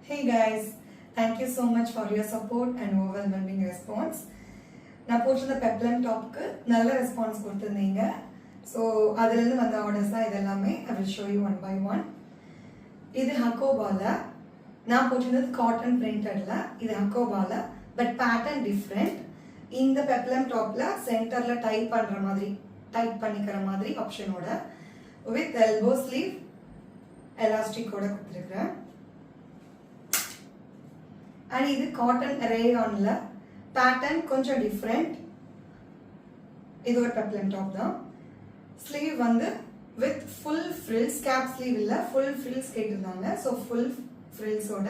Hey guys, thank you so much for your support and overwhelming response. நான் போட்டிருந்த peplum டாப்க்கு நல்ல response கொடுத்துருந்தீங்க. So அதுலேருந்து வந்த ஆர்டர்ஸ் தான் இதெல்லாமே. I will show you one by one. இது ஹக்கோபால, நான் போட்டிருந்தது காட்டன் பிரிண்டடில், இது ஹக்கோபால பட் பேட்டர்ன் டிஃப்ரெண்ட். இந்த பெப்ளம் டாப்பில் சென்டரில் டைப் பண்ணுற மாதிரி, டைப் பண்ணிக்கிற மாதிரி ஆப்ஷனோட வித் எல்போ ஸ்லீவ் எலாஸ்டிக்கோட கொடுத்துருக்குறேன். அண்ட் இது காட்டன் ரேயான்ல பேட்டர்ன் கொஞ்சம் டிஃப்ரெண்ட். இது ஒரு பெப்ளம் டாப் தான். ஸ்லீவ் வந்து with full frills, cap sleeve இல்லை, ஃபுல் ஃப்ரில்ஸ் கேட்டிருந்தாங்க. ஸோ ஃபுல் ஃப்ரில்ஸோட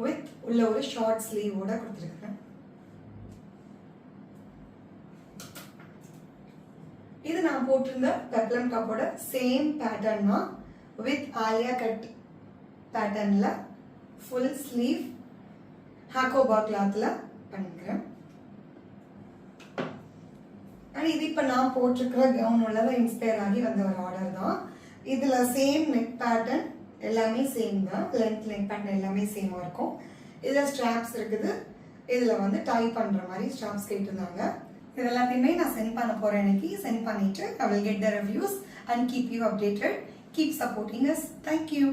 வித் உள்ள ஒரு ஷார்ட் ஸ்லீவோட கொடுத்துருக்குறேன். இது நான் போட்டிருந்த பெப்ளம் டாப்போட சேம் பேட்டர்ன் தான், வித் ஆலியா கட் பேட்டர்ன்ல ஃபுல் ஸ்லீவ் ஹாக்கோபா கிளாத்ல பண்ணிக்கிறேன். அண்ட் இது இப்போ நான் போட்டிருக்கிற கவுன் உள்ளதை இன்ஸ்பயர் ஆகி வந்த ஒரு ஆர்டர் தான். இதில் சேம் நெக் பேட்டர்ன் எல்லாமே சேம் தான், லென்த் நெக் பேட்டர்ன் எல்லாமே சேமாக இருக்கும். இதில் ஸ்ட்ராப்ஸ் இருக்குது, இதில் வந்து டை பண்ணுற மாதிரி ஸ்ட்ராப்ஸ் கேட்டிருந்தாங்க. இது எல்லாத்தையுமே நான் சென்ட் பண்ண போகிறேன். இன்னைக்கு சென்ட் பண்ணிவிட்டு I will get the reviews and keep you updated. Keep supporting us. Thank you.